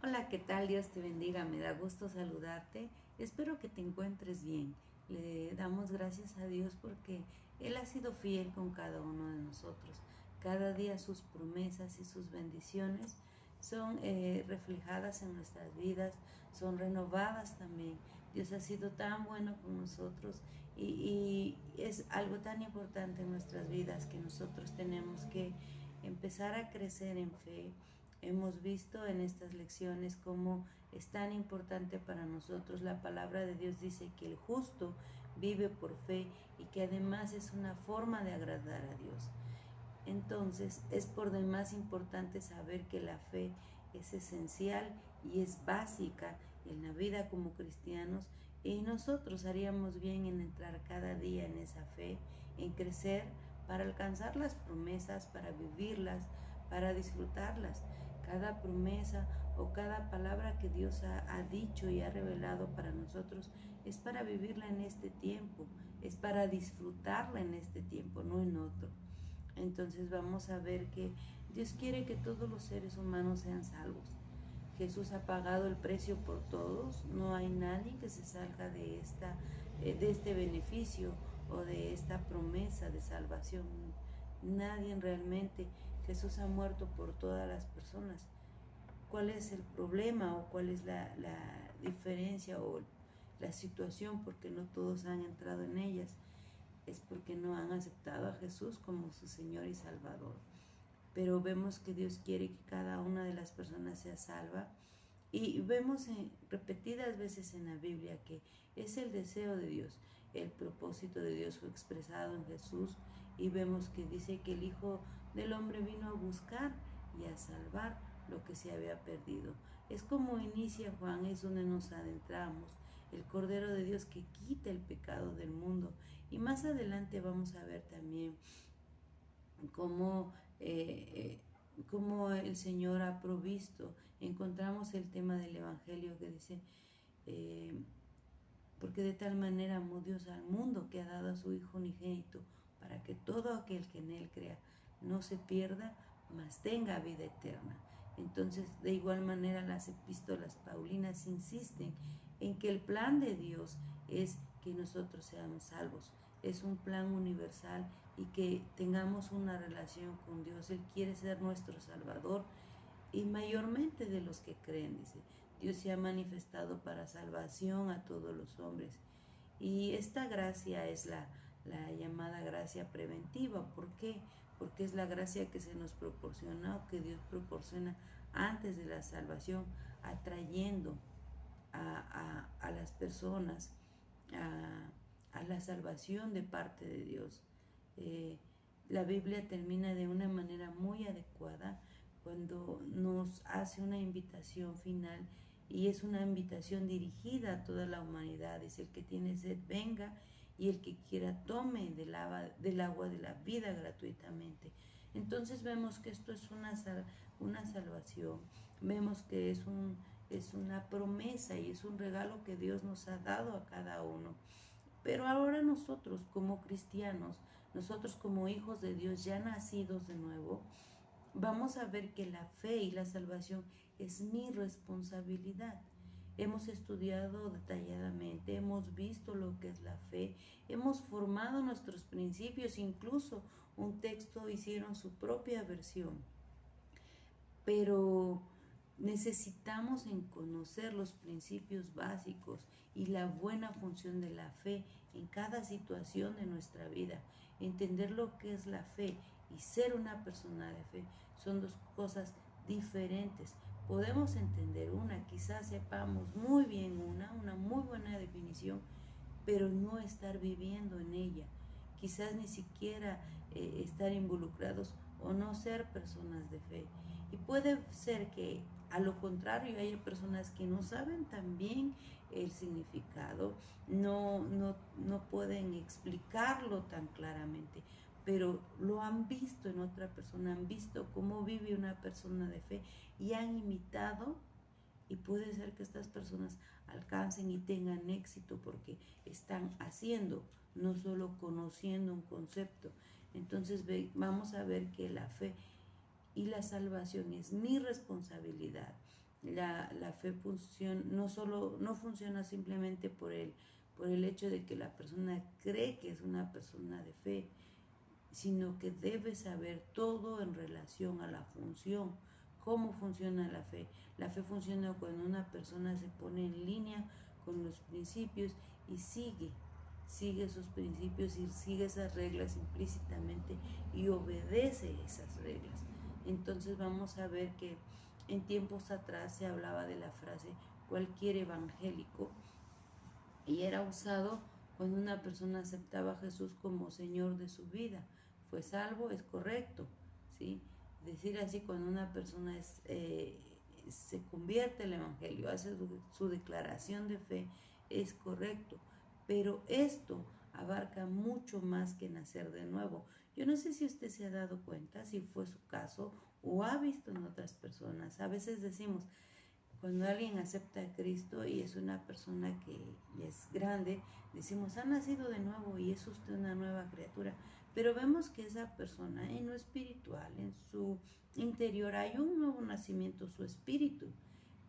Hola, ¿qué tal? Dios te bendiga, me da gusto saludarte. Espero que te encuentres bien. Le damos gracias a Dios porque Él ha sido fiel con cada uno de nosotros. Cada día sus promesas y sus bendiciones son reflejadas en nuestras vidas, son renovadas también. Dios ha sido tan bueno con nosotros y es algo tan importante en nuestras vidas que nosotros tenemos que empezar a crecer en fe. Hemos visto en estas lecciones cómo es tan importante para nosotros. La palabra de Dios dice que el justo vive por fe y que además es una forma de agradar a Dios. Entonces es por demás importante saber que la fe es esencial y es básica en la vida como cristianos, y nosotros haríamos bien en entrar cada día en esa fe, en crecer para alcanzar las promesas, para vivirlas, para disfrutarlas. Cada promesa o cada palabra que Dios ha dicho y ha revelado para nosotros es para vivirla en este tiempo, es para disfrutarla en este tiempo, no en otro. Entonces vamos a ver que Dios quiere que todos los seres humanos sean salvos. Jesús ha pagado el precio por todos. No hay nadie que se salga de este beneficio o de esta promesa de salvación. Nadie realmente. Jesús ha muerto por todas las personas. ¿Cuál es el problema o cuál es la diferencia o la situación? Porque no todos han entrado en ellas. Es porque no han aceptado a Jesús como su Señor y Salvador. Pero vemos que Dios quiere que cada una de las personas sea salva, y vemos repetidas veces en la Biblia que es el deseo de Dios. El propósito de Dios fue expresado en Jesús, y vemos que dice que el Hijo del Hombre vino a buscar y a salvar lo que se había perdido. Es como inicia Juan, es donde nos adentramos, el Cordero de Dios que quita el pecado del mundo. Y más adelante vamos a ver también cómo, cómo el Señor ha provisto. Encontramos el tema del Evangelio que dice, eh, porque de tal manera amó Dios al mundo que ha dado a su Hijo unigénito, para que todo aquel que en Él crea no se pierda, mas tenga vida eterna. Entonces, de igual manera, las epístolas paulinas insisten en que el plan de Dios es que nosotros seamos salvos. Es un plan universal y que tengamos una relación con Dios. Él quiere ser nuestro Salvador, y mayormente de los que creen, dice. Dios se ha manifestado para salvación a todos los hombres. Y esta gracia es la llamada gracia preventiva. ¿Por qué? Porque es la gracia que se nos proporciona, o que Dios proporciona antes de la salvación, atrayendo a las personas a la salvación de parte de Dios. Eh, la Biblia termina de una manera muy adecuada cuando nos hace una invitación final, y es una invitación dirigida a toda la humanidad. Es: el que tiene sed, venga, y el que quiera tome del agua de la vida gratuitamente. Entonces vemos que esto es una salvación, vemos que es una promesa y es un regalo que Dios nos ha dado a cada uno. Pero ahora nosotros como cristianos, nosotros como hijos de Dios ya nacidos de nuevo, vamos a ver que la fe y la salvación es mi responsabilidad. Hemos estudiado detalladamente, hemos visto lo que es la fe, hemos formado nuestros principios, incluso un texto hicieron su propia versión. Pero necesitamos en conocer los principios básicos y la buena función de la fe en cada situación de nuestra vida. Entender lo que es la fe y ser una persona de fe son dos cosas diferentes. Podemos entender una, quizás sepamos muy bien una muy buena definición, pero no estar viviendo en ella. Quizás ni siquiera estar involucrados o no ser personas de fe. Y puede ser que a lo contrario haya personas que no saben también el significado, no pueden explicarlo tan claramente, pero lo han visto en otra persona, han visto cómo vive una persona de fe y han imitado. Y puede ser que estas personas alcancen y tengan éxito porque están haciendo, no solo conociendo un concepto. Entonces vamos a ver que la fe y la salvación es mi responsabilidad. La fe funciona, no funciona simplemente por el hecho de que la persona cree que es una persona de fe, sino que debe saber todo en relación a la función. ¿Cómo funciona la fe? La fe funciona cuando una persona se pone en línea con los principios y sigue esos principios y sigue esas reglas implícitamente y obedece esas reglas. Entonces vamos a ver que en tiempos atrás se hablaba de la frase cualquier evangélico, y era usado cuando una persona aceptaba a Jesús como Señor de su vida. Fue salvo, es correcto, ¿sí? Decir así cuando una persona se convierte al Evangelio, hace su declaración de fe, es correcto. Pero esto abarca mucho más que nacer de nuevo. Yo no sé si usted se ha dado cuenta, si fue su caso o ha visto en otras personas. A veces decimos, cuando alguien acepta a Cristo y es una persona que ya es grande, decimos, ha nacido de nuevo y es usted una nueva criatura. Pero vemos que esa persona en lo espiritual, en su interior, hay un nuevo nacimiento, su espíritu.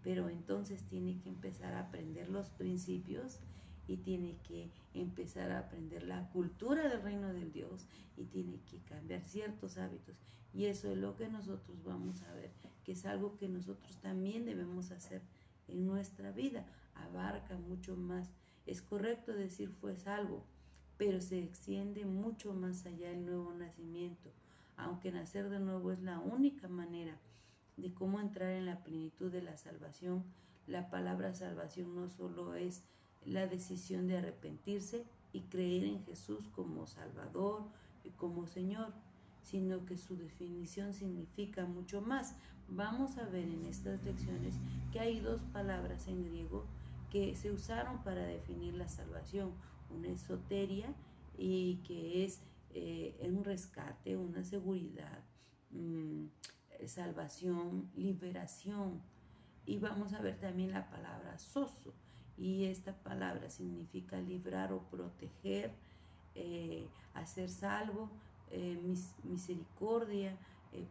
Pero entonces tiene que empezar a aprender los principios y tiene que empezar a aprender la cultura del reino de Dios y tiene que cambiar ciertos hábitos. Y eso es lo que nosotros vamos a ver, que es algo que nosotros también debemos hacer en nuestra vida. Abarca mucho más. Es correcto decir fue salvo, pero se extiende mucho más allá el nuevo nacimiento. Aunque nacer de nuevo es la única manera de cómo entrar en la plenitud de la salvación, la palabra salvación no solo es la decisión de arrepentirse y creer en Jesús como Salvador y como Señor, sino que su definición significa mucho más. Vamos a ver en estas lecciones que hay dos palabras en griego que se usaron para definir la salvación, una es soteria y que es un rescate, una seguridad, salvación, liberación. Y vamos a ver también la palabra sozo, y esta palabra significa librar o proteger, hacer salvo, misericordia,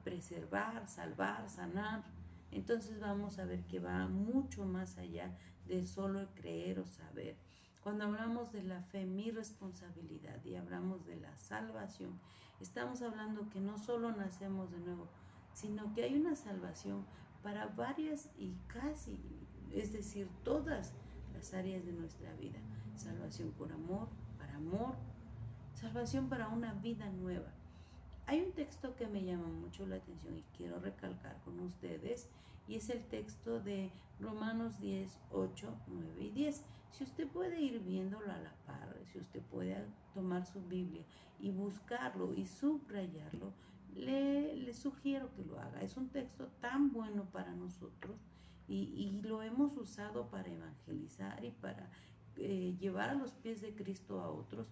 preservar, salvar, sanar. Entonces vamos a ver que va mucho más allá de solo creer o saber. Cuando hablamos de la fe, mi responsabilidad, y hablamos de la salvación, estamos hablando que no solo nacemos de nuevo, sino que hay una salvación para varias y casi, es decir, todas las áreas de nuestra vida. Salvación por amor, para amor, salvación para una vida nueva. Hay un texto que me llama mucho la atención y quiero recalcar con ustedes, y es el texto de Romanos 10, 8, 9 y 10. Si usted puede ir viéndolo a la par, si usted puede tomar su Biblia y buscarlo y subrayarlo, le sugiero que lo haga. Es un texto tan bueno para nosotros y lo hemos usado para evangelizar y para llevar a los pies de Cristo a otros,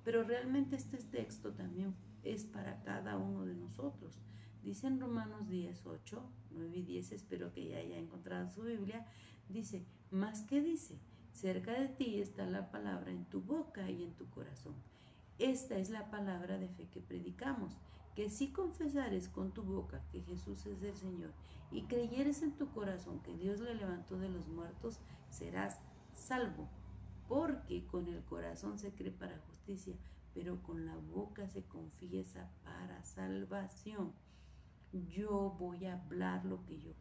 pero realmente este texto también es para cada uno de nosotros. Dice en Romanos 10, 8, 9 y 10, espero que ya haya encontrado su Biblia, dice, más que dice, cerca de ti está la palabra en tu boca y en tu corazón. Esta es la palabra de fe que predicamos, que si confesares con tu boca que Jesús es el Señor y creyeres en tu corazón que Dios le levantó de los muertos, serás salvo, porque con el corazón se cree para justicia, pero con la boca se confiesa para salvación. Yo voy a hablar lo que yo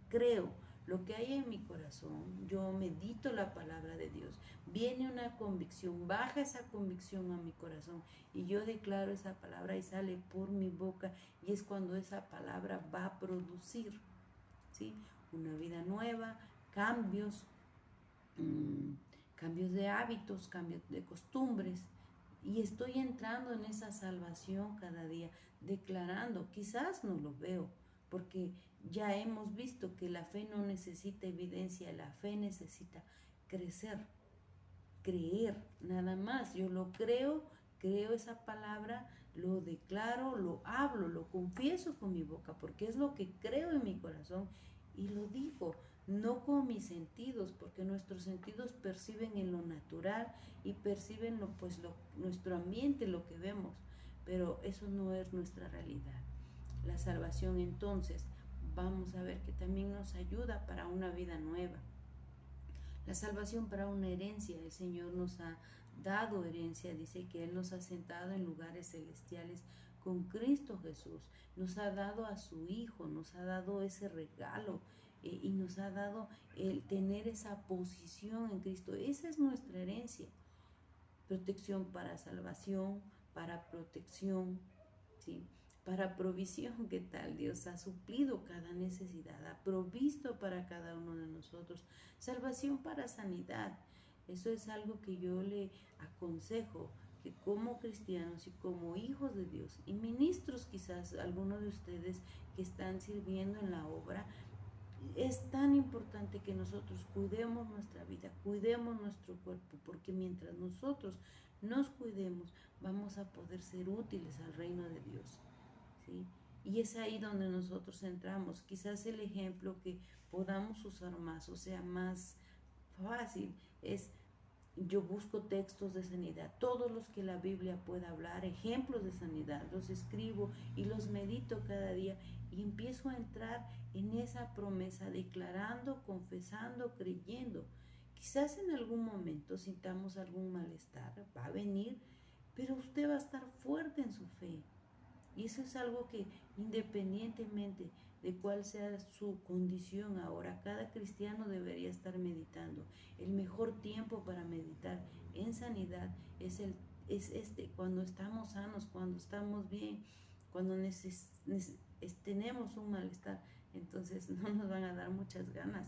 creo, lo que hay en mi corazón. Yo medito la palabra de Dios. Viene una convicción, baja esa convicción a mi corazón y yo declaro esa palabra y sale por mi boca, y es cuando esa palabra va a producir, ¿sí?, una vida nueva, cambios, cambios de hábitos, cambios de costumbres. Y estoy entrando en esa salvación cada día, declarando, quizás no lo veo, porque ya hemos visto que la fe no necesita evidencia, la fe necesita crecer, creer, nada más. Yo lo creo, creo esa palabra, lo declaro, lo hablo, lo confieso con mi boca, porque es lo que creo en mi corazón y lo digo, no con mis sentidos, porque nuestros sentidos perciben en lo natural y perciben nuestro ambiente, lo que vemos, pero eso no es nuestra realidad. La salvación entonces vamos a ver que también nos ayuda para una vida nueva. La salvación para una herencia, el Señor nos ha dado herencia, dice que Él nos ha sentado en lugares celestiales con Cristo Jesús, nos ha dado a su Hijo, nos ha dado ese regalo y nos ha dado el tener esa posición en Cristo. Esa es nuestra herencia. Protección para salvación, para protección, ¿sí? Para provisión. ¿Qué tal? Dios ha suplido cada necesidad, ha provisto para cada uno de nosotros. Salvación para sanidad. Eso es algo que yo le aconsejo, que como cristianos y como hijos de Dios y ministros, quizás algunos de ustedes que están sirviendo en la obra, es tan importante que nosotros cuidemos nuestra vida, cuidemos nuestro cuerpo, porque mientras nosotros nos cuidemos, vamos a poder ser útiles al reino de Dios, ¿sí? Y es ahí donde nosotros entramos. Quizás el ejemplo que podamos usar más, o sea, más fácil, es: yo busco textos de sanidad, todos los que la Biblia pueda hablar, ejemplos de sanidad, los escribo y los medito cada día y empiezo a entrar en esa promesa, declarando, confesando, creyendo. Quizás en algún momento sintamos algún malestar, va a venir, pero usted va a estar fuerte en su fe. Y eso es algo que, independientemente de cuál sea su condición ahora, cada cristiano debería estar meditando. El mejor tiempo para meditar en sanidad es cuando estamos sanos, cuando estamos bien, cuando tenemos un malestar. Entonces no nos van a dar muchas ganas,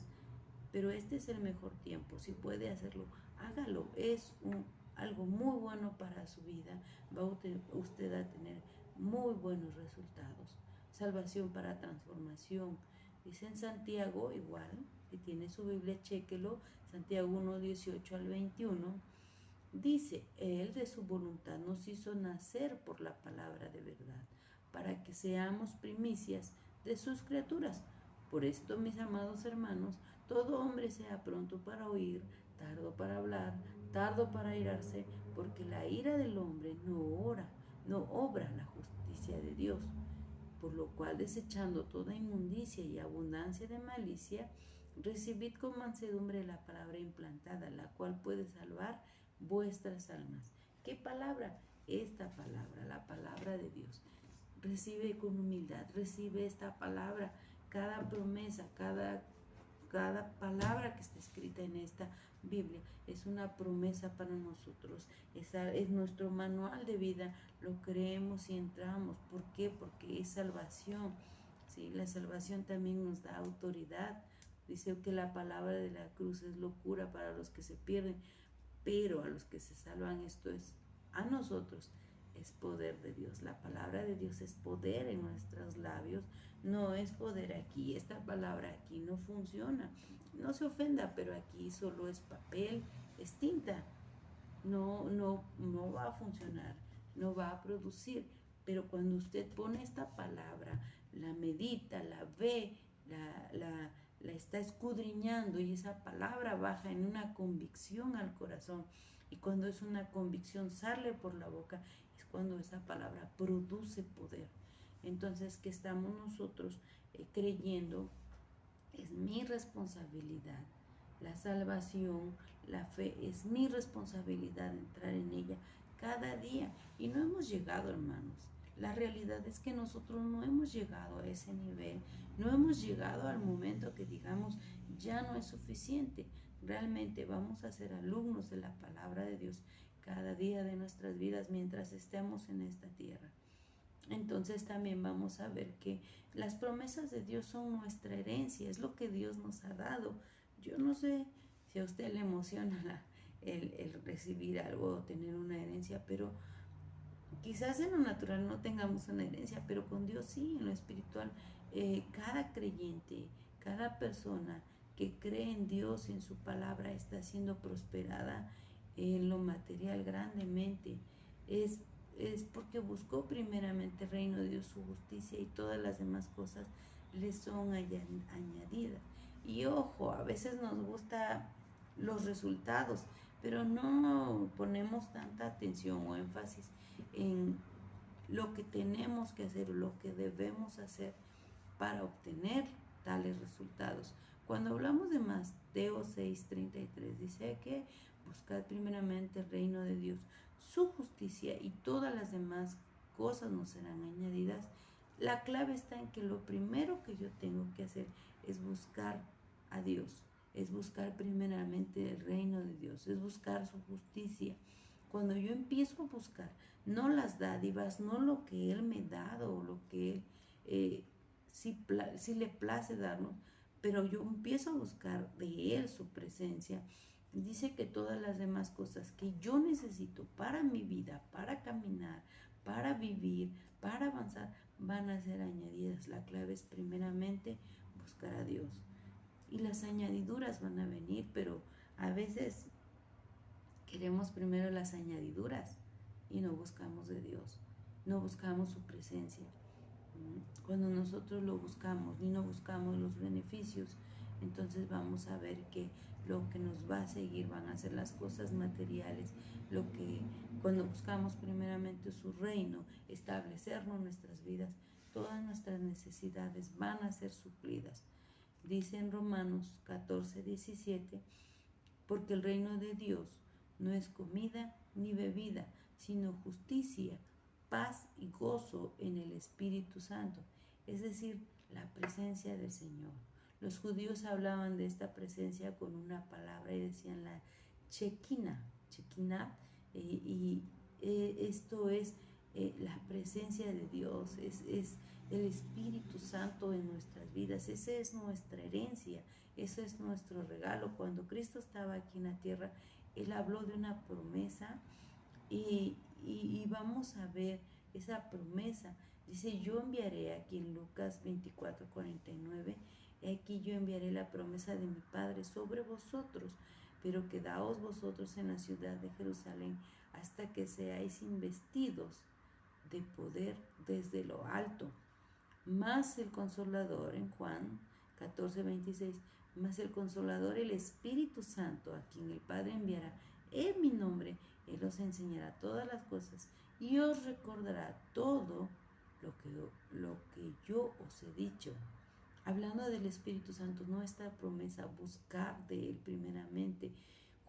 pero este es el mejor tiempo. Si puede hacerlo, hágalo. Es algo muy bueno para su vida. Va usted a tener muy buenos resultados. Salvación para transformación. Dice en Santiago, igual, si tiene su Biblia, chéquelo, Santiago 1, 18 al 21. Dice: Él de su voluntad nos hizo nacer por la palabra de verdad, para que seamos primicias de sus criaturas. Por esto, mis amados hermanos, todo hombre sea pronto para oír, tardo para hablar, tardo para irarse, porque la ira del hombre no obra la justicia de Dios. Por lo cual, desechando toda inmundicia y abundancia de malicia, recibid con mansedumbre la palabra implantada, la cual puede salvar vuestras almas. ¿Qué palabra? Esta palabra, la palabra de Dios. Recibe con humildad, recibe esta palabra, cada promesa, cada palabra que está escrita en esta Biblia es una promesa para nosotros. Es nuestro manual de vida, lo creemos y entramos. ¿Por qué? Porque es salvación, ¿sí? La salvación también nos da autoridad. Dice que la palabra de la cruz es locura para los que se pierden, pero a los que se salvan, esto es a nosotros, es poder de Dios. La palabra de Dios es poder en nuestros labios, no es poder aquí. Esta palabra aquí no funciona. No se ofenda, pero aquí solo es papel, es tinta. No va a funcionar, no va a producir. Pero cuando usted pone esta palabra, la medita, la ve, la está escudriñando, y esa palabra baja en una convicción al corazón, y cuando es una convicción sale por la boca, es cuando esa palabra produce poder. Entonces, ¿qué estamos nosotros creyendo? Es mi responsabilidad. La salvación, la fe, es mi responsabilidad entrar en ella cada día. Y no hemos llegado, hermanos. La realidad es que nosotros no hemos llegado a ese nivel, no hemos llegado al momento que digamos ya no es suficiente. Realmente vamos a ser alumnos de la palabra de Dios cada día de nuestras vidas mientras estemos en esta tierra. Entonces también vamos a ver que las promesas de Dios son nuestra herencia, es lo que Dios nos ha dado. Yo no sé si a usted le emociona el recibir algo o tener una herencia, pero quizás en lo natural no tengamos una herencia, pero con Dios sí, en lo espiritual. Cada creyente, cada persona que cree en Dios y en su palabra está siendo prosperada en lo material grandemente. Es porque buscó primeramente el reino de Dios, su justicia, y todas las demás cosas le son añadidas. Y ojo, a veces nos gustan los resultados, pero no ponemos tanta atención o énfasis en lo que tenemos que hacer, lo que debemos hacer. para obtener tales resultados. Cuando hablamos de Mateo 6:33, dice que buscad primeramente el reino de Dios, su justicia, y todas las demás cosas nos serán añadidas. La clave está en que lo primero que yo tengo que hacer es buscar a Dios, es buscar primeramente el reino de Dios, es buscar su justicia. Cuando yo empiezo a buscar, no las dádivas, no lo que Él me da o lo que Él sí le place darnos, pero yo empiezo a buscar de Él su presencia. Dice que todas las demás cosas que yo necesito para mi vida, para caminar, para vivir, para avanzar, van a ser añadidas. La clave es primeramente buscar a Dios. Y las añadiduras van a venir, pero a veces queremos primero las añadiduras y no buscamos de Dios, no buscamos su presencia. Cuando nosotros lo buscamos y no buscamos los beneficios, entonces vamos a ver que lo que nos va a seguir van a ser las cosas materiales, lo que cuando buscamos primeramente su reino, establecerlo en nuestras vidas, todas nuestras necesidades van a ser suplidas. Dice en Romanos 14:17, porque el reino de Dios no es comida ni bebida, sino justicia, paz y gozo en el Espíritu Santo, es decir, la presencia del Señor. Los judíos hablaban de esta presencia con una palabra y decían la Shekinah, esto es la presencia de Dios, es el Espíritu Santo en nuestras vidas. Esa es nuestra herencia, ese es nuestro regalo. Cuando Cristo estaba aquí en la tierra, Él habló de una promesa y vamos a ver esa promesa. Dice, yo enviaré, aquí en Lucas 24:49, aquí yo enviaré la promesa de mi Padre sobre vosotros, pero quedaos vosotros en la ciudad de Jerusalén hasta que seáis investidos de poder desde lo alto. Más el Consolador, en Juan 14:26, más el Consolador, el Espíritu Santo, a quien el Padre enviará en mi nombre, Él os enseñará todas las cosas y os recordará todo lo que yo os he dicho. Hablando del Espíritu Santo, nuestra promesa, buscar de Él primeramente.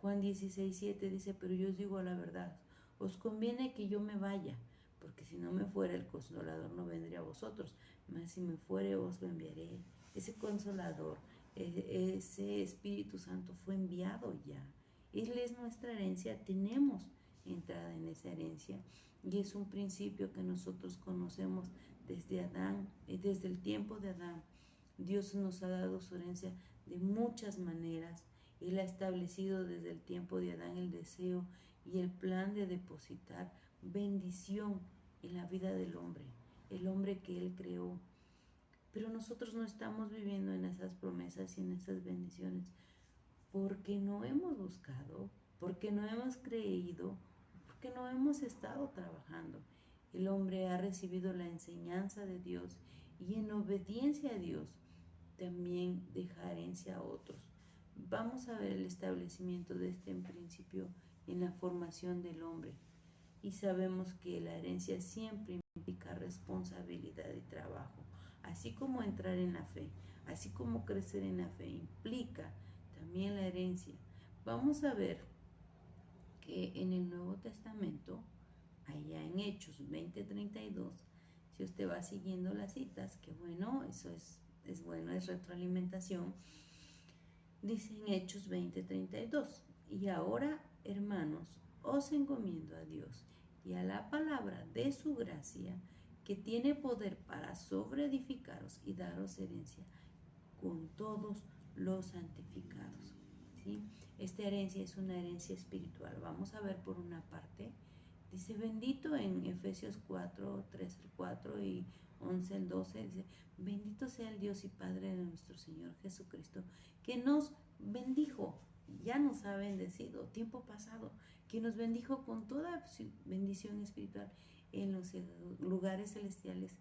Juan 16:7 dice, pero yo os digo la verdad, os conviene que yo me vaya, porque si no me fuera, el Consolador no vendría a vosotros, mas si me fuere, os lo enviaré. Ese Consolador, ese Espíritu Santo fue enviado ya. Él es nuestra herencia, tenemos entrada en esa herencia, y es un principio que nosotros conocemos desde Adán, desde el tiempo de Adán. Dios nos ha dado su herencia de muchas maneras. Él ha establecido desde el tiempo de Adán el deseo y el plan de depositar bendición en la vida del hombre, el hombre que Él creó. Pero nosotros no estamos viviendo en esas promesas y en esas bendiciones porque no hemos buscado, porque no hemos creído, porque no hemos estado trabajando. El hombre ha recibido la enseñanza de Dios y en obediencia a Dios también deja herencia a otros. Vamos a ver el establecimiento de este principio en la formación del hombre. Y sabemos que la herencia siempre implica responsabilidad y trabajo, así como entrar en la fe, así como crecer en la fe implica también la herencia. Vamos a ver que en el Nuevo Testamento, allá en Hechos 20:32, si usted va siguiendo las citas, que bueno, eso es bueno, es retroalimentación. Dice en Hechos 20:32, y ahora, hermanos, os encomiendo a Dios y a la palabra de su gracia, que tiene poder para sobreedificaros y daros herencia con todos los santificados. ¿Sí? Esta herencia es una herencia espiritual. Vamos a ver por una parte. Dice, bendito en Efesios 4:3-4 y 11-12, dice, bendito sea el Dios y Padre de nuestro Señor Jesucristo, que nos bendijo, ya nos ha bendecido, tiempo pasado, que nos bendijo con toda bendición espiritual en los lugares celestiales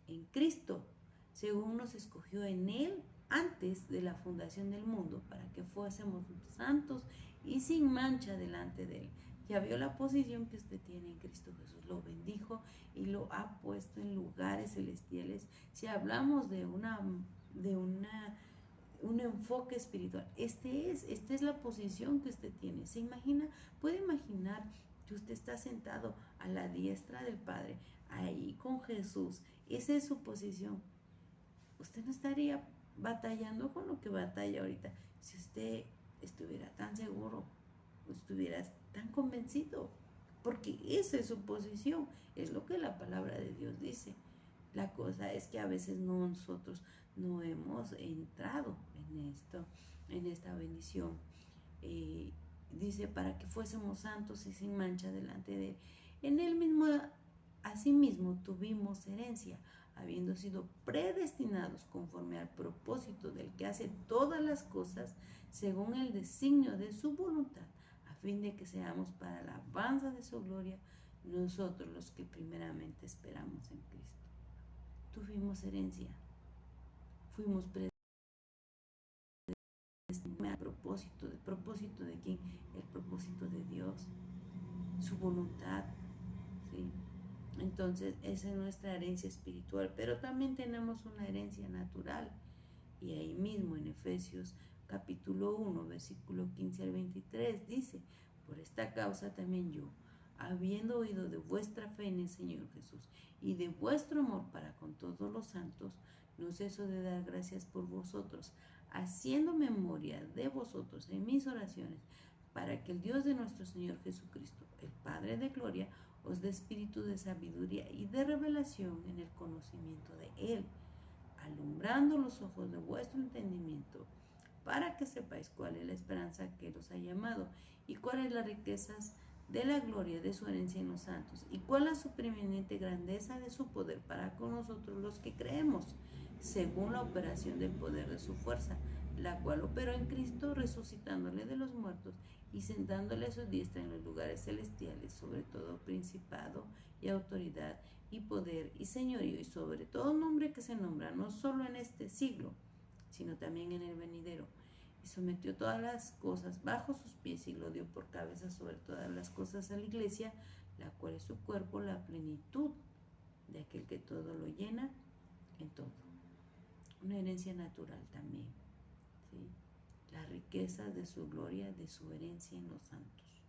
en Cristo, según nos escogió en Él antes de la fundación del mundo, para que fuésemos santos y sin mancha delante de Él. Ya vio la posición que usted tiene en Cristo Jesús. Lo bendijo y lo ha puesto en lugares celestiales. Si hablamos de un enfoque espiritual, esta es la posición que usted tiene. ¿Se imagina? ¿Puede imaginar que usted está sentado a la diestra del Padre, ahí con Jesús? Esa es su posición. Usted no estaría batallando con lo que batalla ahorita si usted estuviera tan seguro, estuviera tan convencido, porque esa es su posición, es lo que la palabra de Dios dice. La cosa es que a veces nosotros no hemos entrado en esta bendición. Dice, para que fuésemos santos y sin mancha delante de Él. En Él mismo, asimismo, tuvimos herencia, habiendo sido predestinados conforme al propósito del que hace todas las cosas, según el designio de su voluntad, a fin de que seamos para la alabanza de su gloria, nosotros los que primeramente esperamos en Cristo. Tuvimos herencia, fuimos predestinados al propósito. ¿El propósito de quién? El propósito de Dios, su voluntad, ¿sí? Entonces esa es nuestra herencia espiritual, pero también tenemos una herencia natural. Y ahí mismo en Efesios capítulo 1, versículo 15 al 23 dice, por esta causa también yo, habiendo oído de vuestra fe en el Señor Jesús y de vuestro amor para con todos los santos, no ceso de dar gracias por vosotros, haciendo memoria de vosotros en mis oraciones, para que el Dios de nuestro Señor Jesucristo, el Padre de gloria, os dé espíritu de sabiduría y de revelación en el conocimiento de Él, alumbrando los ojos de vuestro entendimiento, para que sepáis cuál es la esperanza que los ha llamado y cuáles las riquezas de la gloria de su herencia en los santos y cuál la supreminente grandeza de su poder para con nosotros los que creemos, según la operación del poder de su fuerza, la cual operó en Cristo resucitándole de los muertos y sentándole a su diestra en los lugares celestiales, sobre todo principado y autoridad y poder y señorío y sobre todo nombre que se nombra no solo en este siglo, sino también en el venidero. Y sometió todas las cosas bajo sus pies y lo dio por cabeza sobre todas las cosas a la iglesia, la cual es su cuerpo, la plenitud de aquel que todo lo llena en todo. Una herencia natural también, ¿sí? Las riquezas de su gloria, de su herencia en los santos.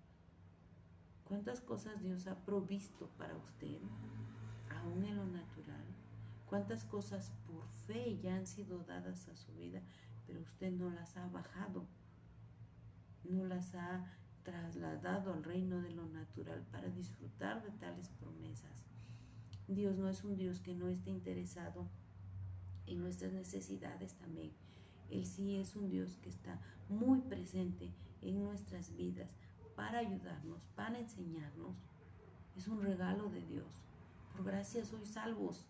¿Cuántas cosas Dios ha provisto para usted, aún en lo natural? ¿Cuántas cosas por fe ya han sido dadas a su vida, pero usted no las ha bajado, no las ha trasladado al reino de lo natural para disfrutar de tales promesas? Dios no es un Dios que no esté interesado en nuestras necesidades también. Él sí es un Dios que está muy presente en nuestras vidas para ayudarnos, para enseñarnos. Es un regalo de Dios. Por gracia sois salvos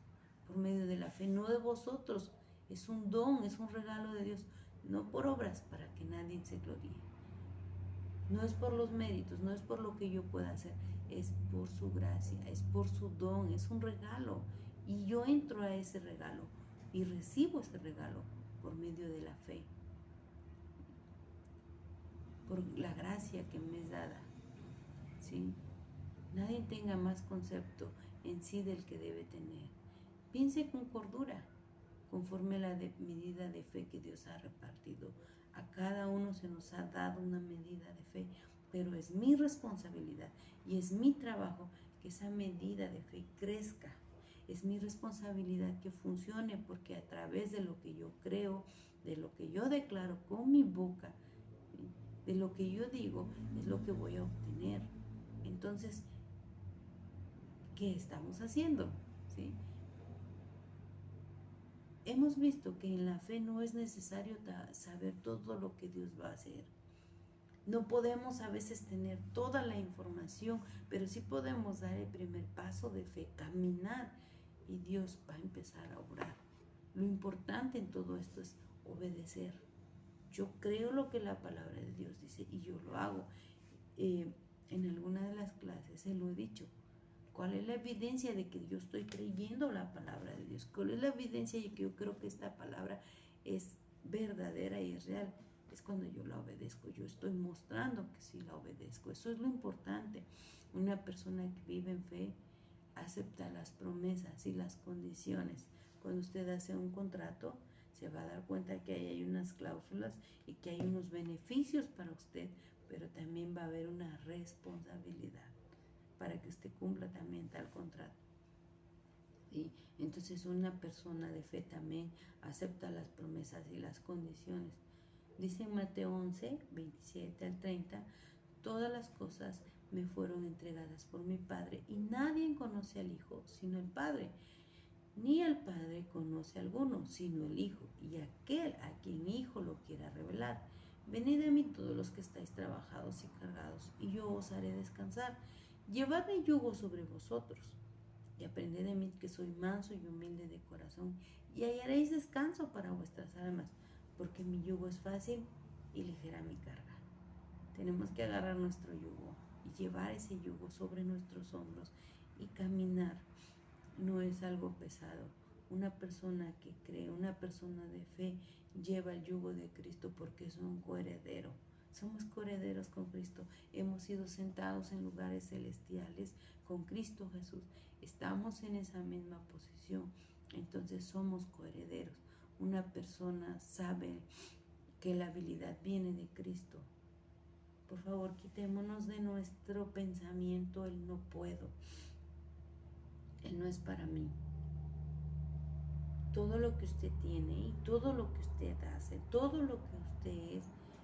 por medio de la fe, no de vosotros. Es un don, es un regalo de Dios, no por obras para que nadie se gloríe. No es por los méritos, no es por lo que yo pueda hacer, es por su gracia, es por su don, es un regalo. Y yo entro a ese regalo y recibo ese regalo por medio de la fe, por la gracia que me es dada, ¿sí? Nadie tenga más concepto en sí del que debe tener. Piense con cordura, conforme a la medida de fe que Dios ha repartido. A cada uno se nos ha dado una medida de fe, pero es mi responsabilidad y es mi trabajo que esa medida de fe crezca. Es mi responsabilidad que funcione, porque a través de lo que yo creo, de lo que yo declaro con mi boca, de lo que yo digo, es lo que voy a obtener. Entonces, ¿qué estamos haciendo? ¿Sí? Hemos visto que en la fe no es necesario saber todo lo que Dios va a hacer. No podemos a veces tener toda la información, pero sí podemos dar el primer paso de fe, caminar, y Dios va a empezar a obrar. Lo importante en todo esto es obedecer. Yo creo lo que la palabra de Dios dice y yo lo hago. En alguna de las clases se lo he dicho. ¿Cuál es la evidencia de que yo estoy creyendo la palabra de Dios? ¿Cuál es la evidencia de que yo creo que esta palabra es verdadera y es real? es cuando yo la obedezco. Yo estoy mostrando que sí la obedezco. Eso es lo importante. Una persona que vive en fe acepta las promesas y las condiciones. Cuando usted hace un contrato, se va a dar cuenta que ahí hay unas cláusulas y que hay unos beneficios para usted, pero también va a haber una responsabilidad para que usted cumpla también tal contrato. ¿Sí? Entonces una persona de fe también acepta las promesas y las condiciones. Dice en Mateo 11, 27 al 30, todas las cosas me fueron entregadas por mi Padre y nadie conoce al Hijo sino el Padre, ni al Padre conoce a alguno sino el Hijo y aquel a quien Hijo lo quiera revelar. Venid a mí todos los que estáis trabajados y cargados, y yo os haré descansar. Llevad mi yugo sobre vosotros y aprended de mí, que soy manso y humilde de corazón, y hallaréis descanso para vuestras almas, porque mi yugo es fácil y ligera mi carga. Tenemos que agarrar nuestro yugo y llevar ese yugo sobre nuestros hombros y caminar. No es algo pesado. Una persona que cree, una persona de fe, lleva el yugo de Cristo porque es un coheredero. Somos coherederos con Cristo. Hemos sido sentados en lugares celestiales con Cristo Jesús. Estamos en esa misma posición. Entonces somos coherederos. Una persona sabe que la habilidad viene de Cristo. Por favor, quitémonos de nuestro pensamiento el no puedo. Él no es para mí. Todo lo que usted tiene y todo lo que usted hace, todo lo que usted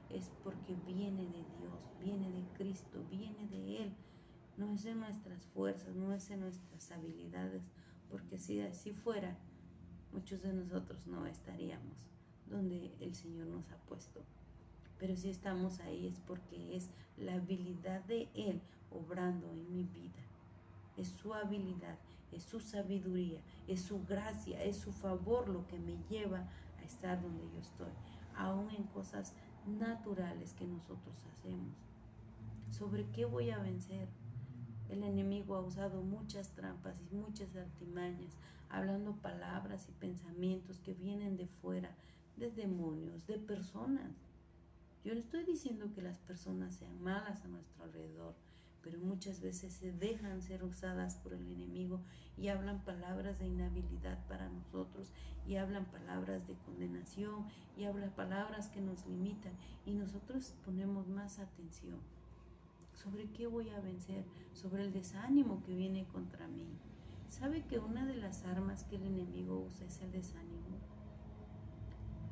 es porque viene de Dios, viene de Cristo, viene de Él. No es en nuestras fuerzas, no es en nuestras habilidades, porque si así fuera, muchos de nosotros no estaríamos donde el Señor nos ha puesto. Pero si estamos ahí es porque es la habilidad de Él obrando en mi vida. Es su habilidad, es su sabiduría, es su gracia, es su favor lo que me lleva a estar donde yo estoy, aún en cosas naturales que nosotros hacemos. ¿Sobre qué voy a vencer? El enemigo ha usado muchas trampas y muchas artimañas, hablando palabras y pensamientos que vienen de fuera, de demonios, de personas. Yo no estoy diciendo que las personas sean malas a nuestro alrededor, pero muchas veces se dejan ser usadas por el enemigo y hablan palabras de inhabilidad para nosotros, y hablan palabras de condenación, y hablan palabras que nos limitan, y nosotros ponemos más atención. ¿Sobre qué voy a vencer? Sobre el desánimo que viene contra mí. ¿Sabe que una de las armas que el enemigo usa es el desánimo?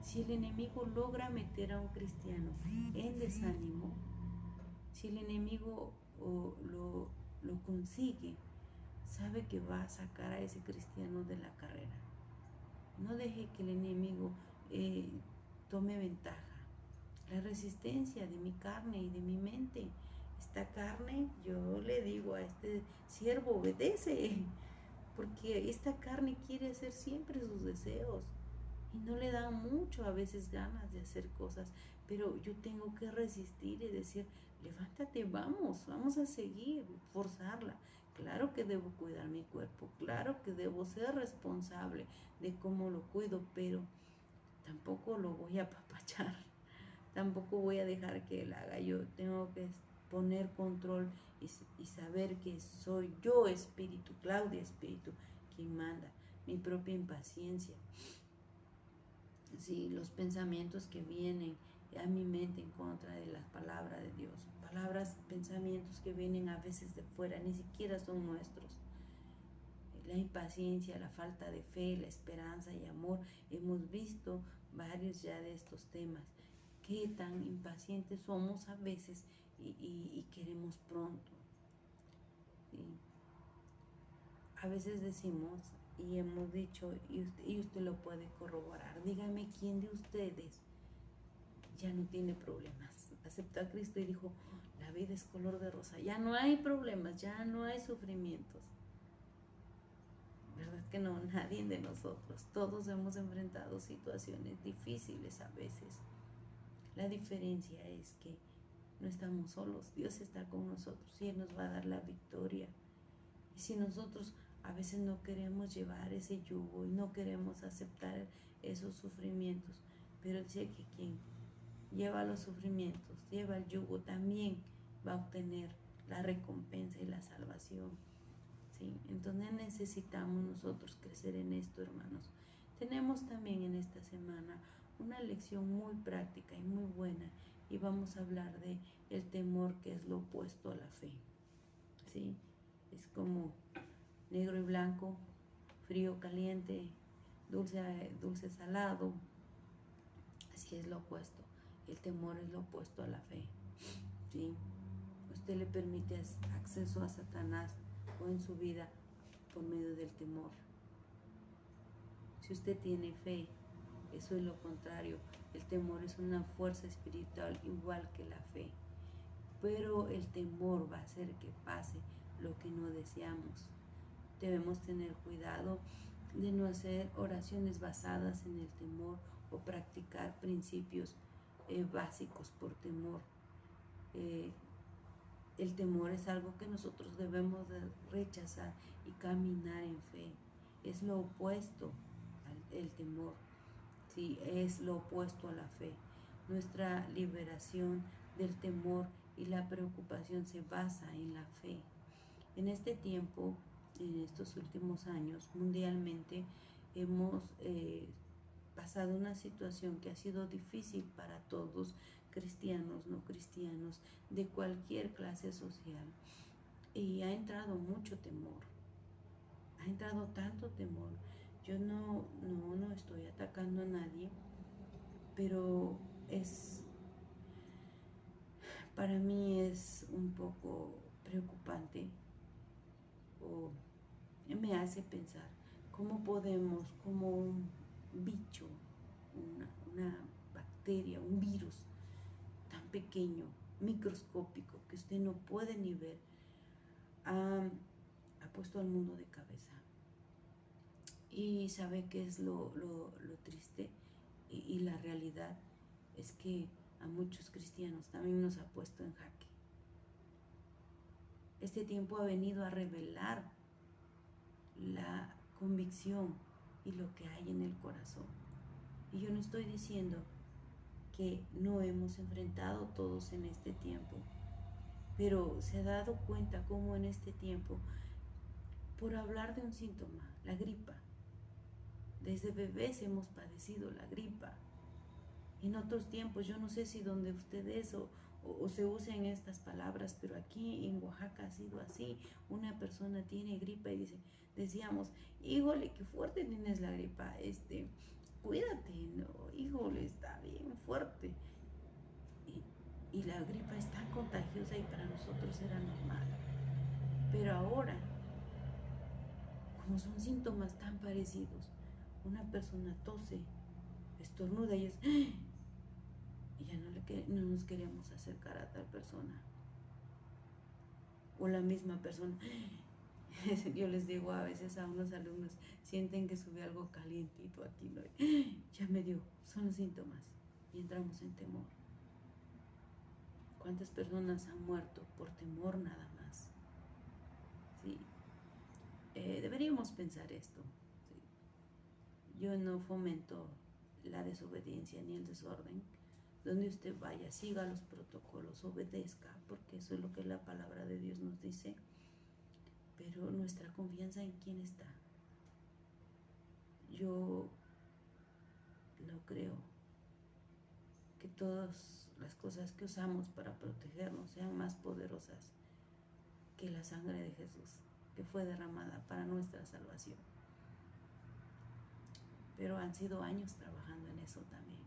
Si el enemigo logra meter a un cristiano en desánimo, si el enemigo lo consigue, sabe que va a sacar a ese cristiano de la carrera. No deje que el enemigo tome ventaja. La resistencia de mi carne y de mi mente. Esta carne, yo le digo a este siervo, obedece, porque esta carne quiere hacer siempre sus deseos y no le dan mucho a veces ganas de hacer cosas, pero yo tengo que resistir y decir, levántate, vamos a seguir, forzarla. Claro que debo cuidar mi cuerpo, claro que debo ser responsable de cómo lo cuido, pero tampoco lo voy a apapachar, tampoco voy a dejar que él haga. Yo tengo que poner control y saber que soy yo, espíritu, Claudia, espíritu, quien manda. Mi propia impaciencia. Sí, los pensamientos que vienen a mi mente en contra de la palabra de Dios. Palabras, pensamientos que vienen a veces de fuera, ni siquiera son nuestros. La impaciencia, la falta de fe, la esperanza y amor. Hemos visto varios ya de estos temas. Qué tan impacientes somos a veces y queremos pronto. ¿Sí? A veces decimos y hemos dicho, y usted lo puede corroborar, dígame quién de ustedes ya no tiene problemas. Aceptó a Cristo y dijo, la vida es color de rosa, ya no hay problemas, ya no hay sufrimientos. ¿Verdad que no? Nadie de nosotros. Todos hemos enfrentado situaciones difíciles a veces. La diferencia es que no estamos solos, Dios está con nosotros y Él nos va a dar la victoria. Y si nosotros a veces no queremos llevar ese yugo y no queremos aceptar esos sufrimientos, pero dice que quien lleva los sufrimientos, lleva el yugo, también va a obtener la recompensa y la salvación. ¿Sí? Entonces necesitamos nosotros crecer en esto, hermanos. Tenemos también en esta semana una lección muy práctica y muy buena, y vamos a hablar de el temor, que es lo opuesto a la fe. ¿Sí? Es como negro y blanco, frío, caliente, dulce, salado. Así es lo opuesto. El temor es lo opuesto a la fe. ¿Sí? Usted le permite acceso a Satanás o en su vida por medio del temor. Si usted tiene fe, eso es lo contrario. El temor es una fuerza espiritual igual que la fe. Pero el temor va a hacer que pase lo que no deseamos. Debemos tener cuidado de no hacer oraciones basadas en el temor o practicar principios básicos por temor. El temor es algo que nosotros debemos de rechazar y caminar en fe. Es lo opuesto al temor. Sí, es lo opuesto a la fe. Nuestra liberación del temor y la preocupación se basa en la fe. En este tiempo, en estos últimos años, mundialmente hemos pasado una situación que ha sido difícil para todos, cristianos, no cristianos, de cualquier clase social. Y ha entrado mucho temor. Ha entrado tanto temor. Yo no estoy atacando a nadie, pero para mí es un poco preocupante, o me hace pensar cómo podemos, como un bicho, una bacteria, un virus tan pequeño, microscópico, que usted no puede ni ver, ha puesto al mundo de cabeza. Y sabe qué es lo triste y la realidad es que a muchos cristianos también nos ha puesto en jaque. Este tiempo ha venido a revelar la convicción y lo que hay en el corazón. Y yo no estoy diciendo que no hemos enfrentado todos en este tiempo, pero se ha dado cuenta cómo en este tiempo, por hablar de un síntoma, la gripa, desde bebés hemos padecido la gripa. En otros tiempos, yo no sé si donde usted es o se usan estas palabras, pero aquí en Oaxaca ha sido así. Una persona tiene gripa y decíamos, híjole, qué fuerte tienes la gripa, cuídate, no, híjole, está bien fuerte. Y la gripa es tan contagiosa y para nosotros era normal. Pero ahora, como son síntomas tan parecidos, una persona tose, estornuda y ya no nos queremos acercar a tal persona. O la misma persona. Yo les digo a veces a unos alumnos, sienten que sube algo calientito aquí, ¿no? Ya me dio, son los síntomas. Y entramos en temor. ¿Cuántas personas han muerto por temor nada más? ¿Sí? Deberíamos pensar esto. ¿Sí? Yo no fomento la desobediencia ni el desorden. Donde usted vaya, siga los protocolos, obedezca, porque eso es lo que la palabra de Dios nos dice. Pero nuestra confianza, ¿en quién está? Yo no creo que todas las cosas que usamos para protegernos sean más poderosas que la sangre de Jesús, que fue derramada para nuestra salvación. Pero han sido años trabajando en eso también.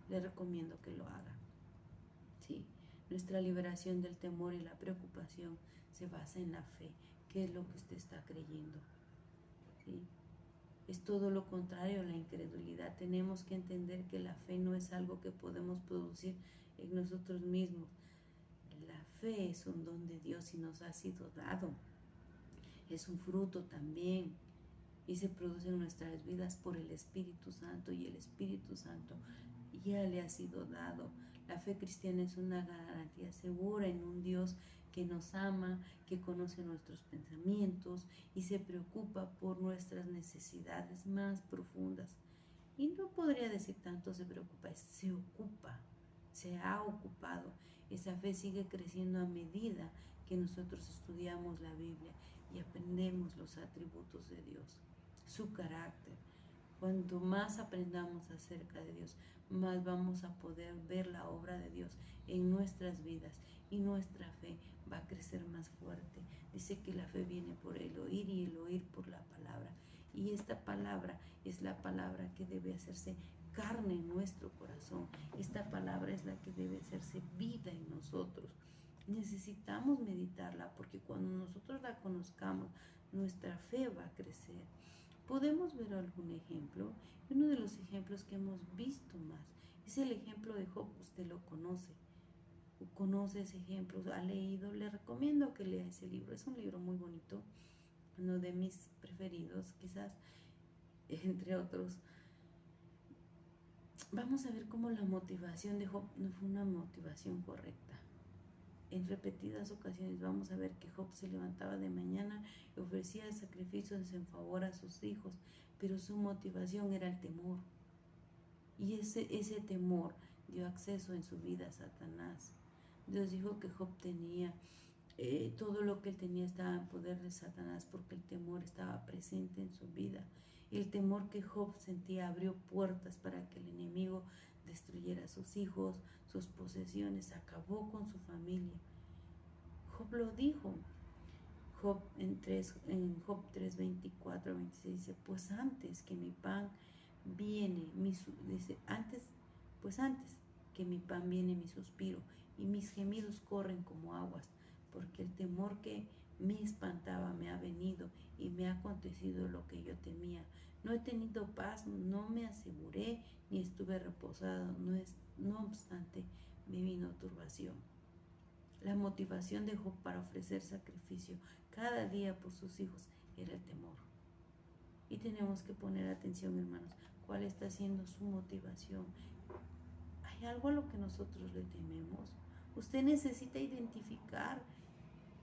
Le recomiendo que lo haga. Sí, nuestra liberación del temor y la preocupación se basa en la fe. ¿Qué es lo que usted está creyendo? ¿Sí? Es todo lo contrario a la incredulidad. Tenemos que entender que la fe no es algo que podemos producir en nosotros mismos. La fe es un don de Dios y nos ha sido dado. Es un fruto también y se produce en nuestras vidas por el Espíritu Santo, y el Espíritu Santo ya le ha sido dado. La fe cristiana es una garantía segura en un Dios que nos ama, que conoce nuestros pensamientos y se preocupa por nuestras necesidades más profundas. Y no podría decir tanto se preocupa, se ocupa, se ha ocupado. Esa fe sigue creciendo a medida que nosotros estudiamos la Biblia y aprendemos los atributos de Dios, su carácter. Cuanto más aprendamos acerca de Dios, más vamos a poder ver la obra de Dios en nuestras vidas y nuestra fe va a crecer más fuerte. Dice que la fe viene por el oír y el oír por la palabra. Y esta palabra es la palabra que debe hacerse carne en nuestro corazón. Esta palabra es la que debe hacerse vida en nosotros. Necesitamos meditarla porque cuando nosotros la conozcamos, nuestra fe va a crecer. Podemos ver algún ejemplo. Uno de los ejemplos que hemos visto más es el ejemplo de Job. Usted lo conoce ese ejemplo, ha leído. Le recomiendo que lea ese libro. Es un libro muy bonito, uno de mis preferidos, quizás, entre otros. Vamos a ver cómo la motivación de Job no fue una motivación correcta. En repetidas ocasiones vamos a ver que Job se levantaba de mañana y ofrecía sacrificios en favor a sus hijos, pero su motivación era el temor. Y ese temor dio acceso en su vida a Satanás. Dios dijo que Job tenía, todo lo que él tenía estaba en poder de Satanás porque el temor estaba presente en su vida. El temor que Job sentía abrió puertas para que el enemigo destruyera a sus hijos, sus posesiones, acabó con su familia. Job lo dijo. Job en Job 3, 24, 26 dice, pues antes que mi pan viene, antes que mi pan viene mi suspiro y mis gemidos corren como aguas, porque el temor que me espantaba me ha venido y me ha acontecido lo que yo temía. No he tenido paz, no me aseguré, ni estuve reposado, no obstante me vino turbación. La motivación de Job para ofrecer sacrificio cada día por sus hijos era el temor. Y tenemos que poner atención, hermanos, cuál está siendo su motivación. ¿Hay algo a lo que nosotros le tememos? Usted necesita identificar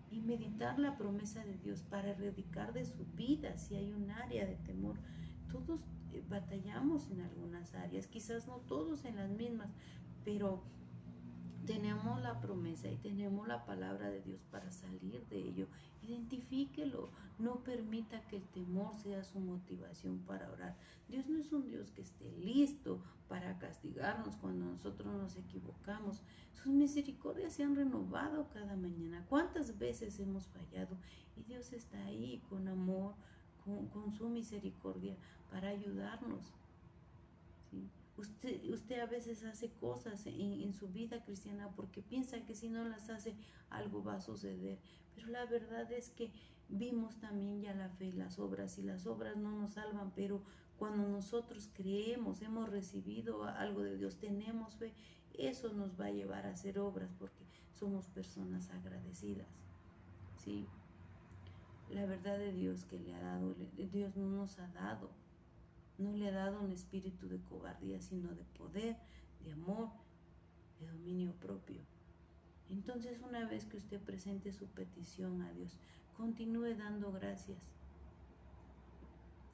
y meditar la promesa de Dios para erradicar de su vida si hay un área de temor. Todos batallamos en algunas áreas, quizás no todos en las mismas, pero tenemos la promesa y tenemos la palabra de Dios para salir de ello. Identifíquelo. No permita que el temor sea su motivación para orar. Dios no es un Dios que esté listo para castigarnos cuando nosotros nos equivocamos. Sus misericordias se han renovado cada mañana. ¿Cuántas veces hemos fallado? Y Dios está ahí con amor, con su misericordia para ayudarnos. ¿Sí? Usted a veces hace cosas en su vida cristiana porque piensa que si no las hace algo va a suceder, pero la verdad es que vimos también ya la fe y las obras no nos salvan, pero cuando nosotros creemos, hemos recibido algo de Dios, tenemos fe, eso nos va a llevar a hacer obras porque somos personas agradecidas. ¿Sí? La verdad de Dios que le ha dado, Dios no nos ha dado. No le ha dado un espíritu de cobardía, sino de poder, de amor, de dominio propio. Entonces, una vez que usted presente su petición a Dios, continúe dando gracias.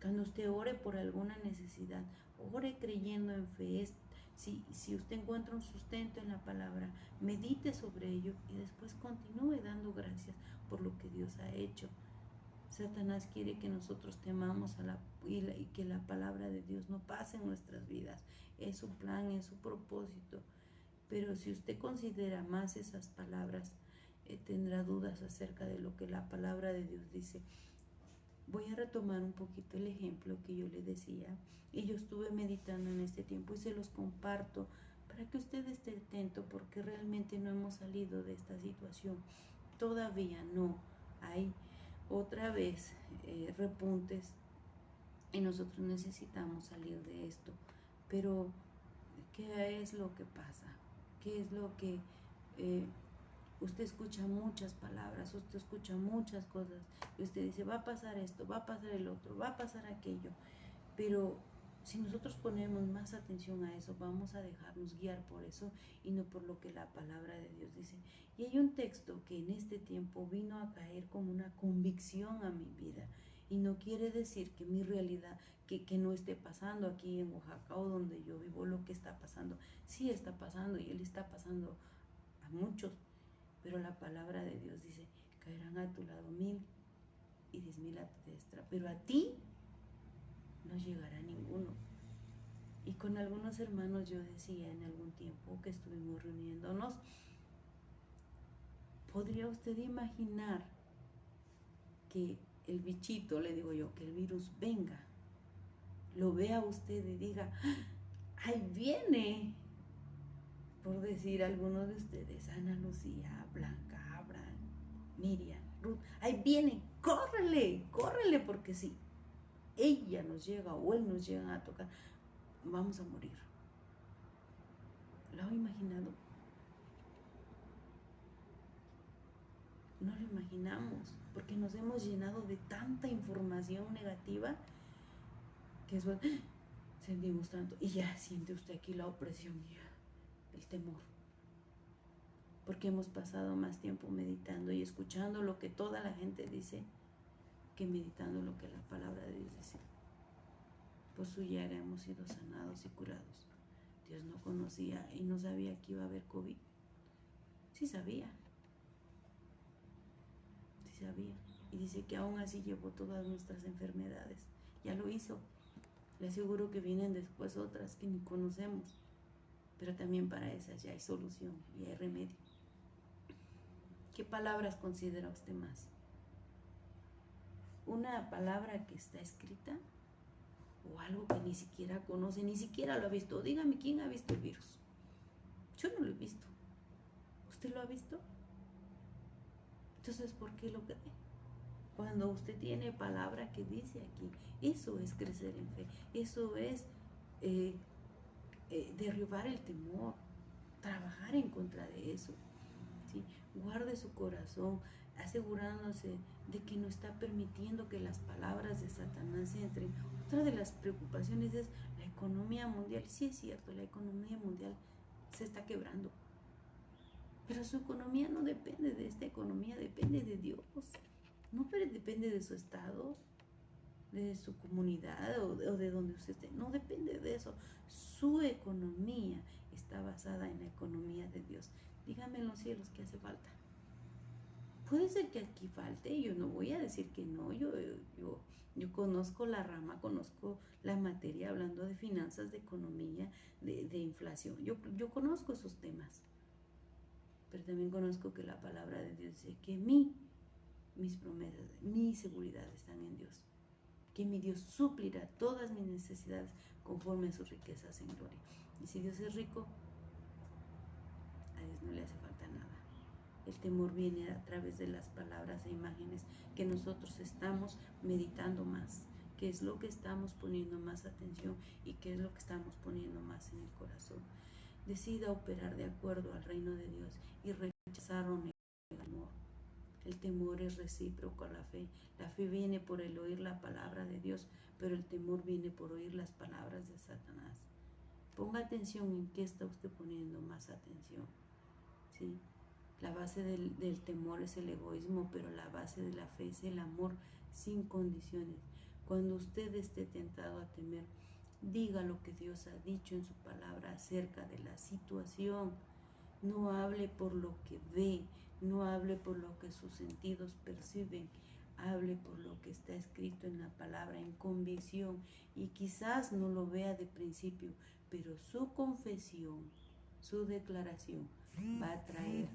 Cuando usted ore por alguna necesidad, ore creyendo en fe. Si usted encuentra un sustento en la palabra, medite sobre ello y después continúe dando gracias por lo que Dios ha hecho. Satanás quiere que nosotros temamos y que la palabra de Dios no pase en nuestras vidas. Es su plan, es su propósito. Pero si usted considera más esas palabras, tendrá dudas acerca de lo que la palabra de Dios dice. Voy a retomar un poquito el ejemplo que yo le decía. Y yo estuve meditando en este tiempo y se los comparto para que usted esté atento porque realmente no hemos salido de esta situación. Todavía no hay otra vez repuntes y nosotros necesitamos salir de esto. Pero ¿qué es lo que pasa? ¿Qué es lo que usted escucha muchas palabras, usted escucha muchas cosas y usted dice, va a pasar esto, va a pasar el otro, va a pasar aquello? Pero si nosotros ponemos más atención a eso, vamos a dejarnos guiar por eso y no por lo que la palabra de Dios dice. Y hay un texto que en este tiempo vino a caer como una convicción a mi vida Y no quiere decir que mi realidad, que no esté pasando aquí en Oaxaca o donde yo vivo lo que está pasando. Sí está pasando y él está pasando a muchos, pero la palabra de Dios dice, caerán a tu lado 1000 y 10,000 a tu diestra, pero a ti no llegará ninguno. Y con algunos hermanos yo decía en algún tiempo que estuvimos reuniéndonos, ¿podría usted imaginar que el bichito, le digo yo, que el virus venga, lo vea usted y diga, ahí viene? Por decir algunos de ustedes, Ana Lucía, Blanca, Abraham, Miriam, Ruth, ahí viene, córrele, córrele, porque si ella nos llega o él nos llega a tocar, vamos a morir. ¿Lo ha imaginado? No lo imaginamos, porque nos hemos llenado de tanta información negativa que eso, sentimos tanto, y ya siente usted aquí la opresión, ya, el temor, porque hemos pasado más tiempo meditando y escuchando lo que toda la gente dice que meditando lo que la palabra de Dios dice. Por su llaga hemos sido sanados y curados. Dios no conocía y no sabía que iba a haber COVID. Sí sabía. Sí sabía. Y dice que aún así llevó todas nuestras enfermedades. Ya lo hizo. Le aseguro que vienen después otras que ni conocemos. Pero también para esas ya hay solución y hay remedio. ¿Qué palabras considera usted más? ¿Una palabra que está escrita o algo que ni siquiera conoce, ni siquiera lo ha visto? Dígame, ¿quién ha visto el virus? Yo no lo he visto. ¿Usted lo ha visto? Entonces, ¿por qué lo cree? Cuando usted tiene palabra que dice aquí, eso es crecer en fe, eso es derribar el temor, trabajar en contra de eso. ¿Sí? Guarde su corazón, asegurándose de que no está permitiendo que las palabras de Satanás entren. Otra de las preocupaciones es la economía mundial. Sí es cierto, la economía mundial se está quebrando, pero su economía no depende de esta economía, depende de Dios. No depende de su estado, de su comunidad o de donde usted esté. No depende de eso. Su economía está basada en la economía de Dios. Dígame en los cielos qué hace falta. Puede ser que aquí falte, yo no voy a decir que no, yo conozco la rama, conozco la materia, hablando de finanzas, de economía, de inflación. Yo conozco esos temas, pero también conozco que la palabra de Dios dice que mis promesas, mi seguridad están en Dios, que mi Dios suplirá todas mis necesidades conforme a sus riquezas en gloria. Y si Dios es rico, a Dios no le hace falta nada. El temor viene a través de las palabras e imágenes que nosotros estamos meditando más, qué es lo que estamos poniendo más atención y qué es lo que estamos poniendo más en el corazón. Decida operar de acuerdo al reino de Dios y rechazar o negar el amor. El temor es recíproco a la fe. La fe viene por el oír la palabra de Dios, pero el temor viene por oír las palabras de Satanás. Ponga atención en qué está usted poniendo más atención. ¿Sí? La base del temor es el egoísmo, pero la base de la fe es el amor sin condiciones. Cuando usted esté tentado a temer, diga lo que Dios ha dicho en su palabra acerca de la situación. No hable por lo que ve, no hable por lo que sus sentidos perciben, hable por lo que está escrito en la palabra, en convicción. Y quizás no lo vea de principio, pero su confesión, su declaración va a traer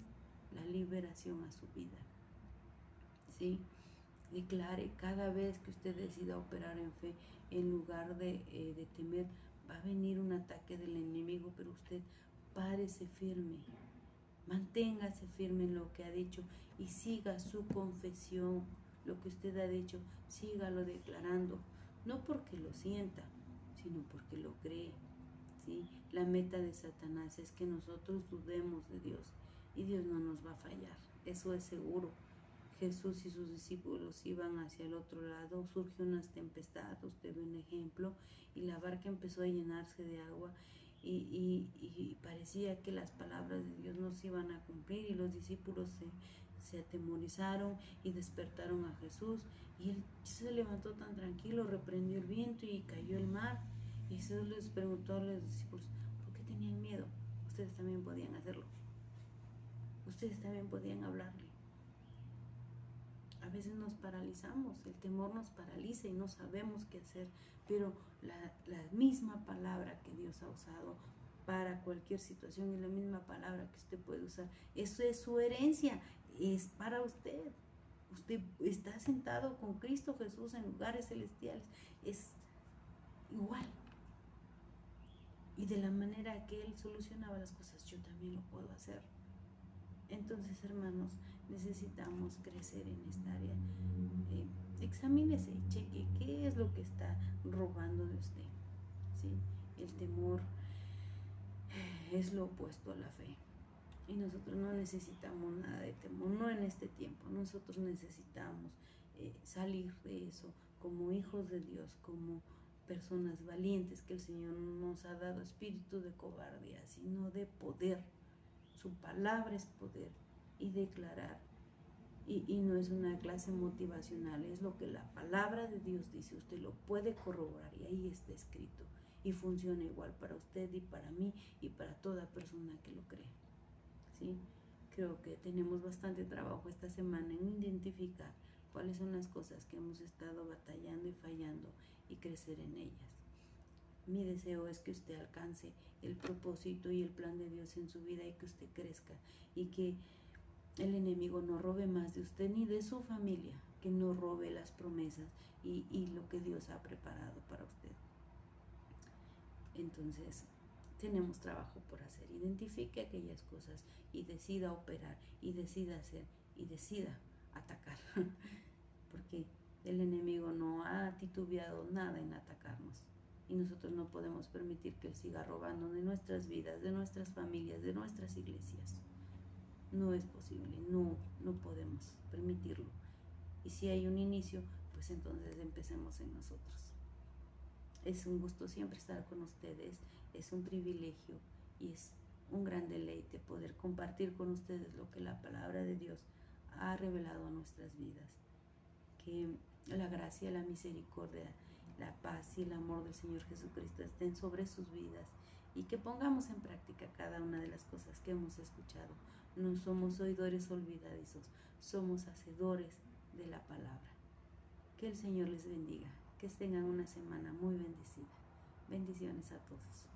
la liberación a su vida. ¿Sí? Declare cada vez que usted decida operar en fe, en lugar de temer, va a venir un ataque del enemigo, pero usted párese firme, manténgase firme en lo que ha dicho y siga su confesión, lo que usted ha dicho, sígalo declarando, no porque lo sienta, sino porque lo cree. ¿Sí? La meta de Satanás es que nosotros dudemos de Dios y Dios no nos va a fallar, eso es seguro. Jesús y sus discípulos iban hacia el otro lado, surgió una tempestad, usted ve un ejemplo, y la barca empezó a llenarse de agua y parecía que las palabras de Dios no se iban a cumplir y los discípulos se atemorizaron y despertaron a Jesús. Y él se levantó tan tranquilo, reprendió el viento y cayó el mar. Y Jesús les preguntó a los discípulos, ¿por qué tenían miedo? Ustedes también podían hacerlo. Ustedes también podían hablarle. A veces nos paralizamos, el temor nos paraliza y no sabemos qué hacer, pero la misma palabra que Dios ha usado para cualquier situación es la misma palabra que usted puede usar. Eso es su herencia, es para usted. Usted está sentado con Cristo Jesús en lugares celestiales, es igual. Y de la manera que Él solucionaba las cosas, yo también lo puedo hacer. Entonces, hermanos, necesitamos crecer en esta área. Examínese y cheque qué es lo que está robando de usted. ¿Sí? El temor es lo opuesto a la fe. Y nosotros no necesitamos nada de temor, no en este tiempo. Nosotros necesitamos salir de eso como hijos de Dios, como personas valientes, que el Señor nos ha dado espíritu de cobardía, sino de poder. Su palabra es poder y declarar. Y no es una clase motivacional, es lo que la palabra de Dios dice. Usted lo puede corroborar y ahí está escrito. Y funciona igual para usted y para mí y para toda persona que lo cree. ¿Sí? Creo que tenemos bastante trabajo esta semana en identificar cuáles son las cosas que hemos estado batallando y fallando y crecer en ellas. Mi deseo es que usted alcance el propósito y el plan de Dios en su vida y que usted crezca y que el enemigo no robe más de usted ni de su familia, que no robe las promesas y lo que Dios ha preparado para usted. Entonces, tenemos trabajo por hacer. Identifique aquellas cosas y decida operar y decida hacer y decida atacar. Porque el enemigo no ha titubeado nada en atacarnos. Y nosotros no podemos permitir que él siga robando de nuestras vidas, de nuestras familias, de nuestras iglesias. No es posible, no podemos permitirlo. Y si hay un inicio, pues entonces empecemos en nosotros. Es un gusto siempre estar con ustedes, es un privilegio y es un gran deleite poder compartir con ustedes lo que la palabra de Dios ha revelado a nuestras vidas. Que la gracia, la misericordia, la paz y el amor del Señor Jesucristo estén sobre sus vidas y que pongamos en práctica cada una de las cosas que hemos escuchado. No somos oidores olvidadizos, somos hacedores de la palabra. Que el Señor les bendiga, que tengan una semana muy bendecida. Bendiciones a todos.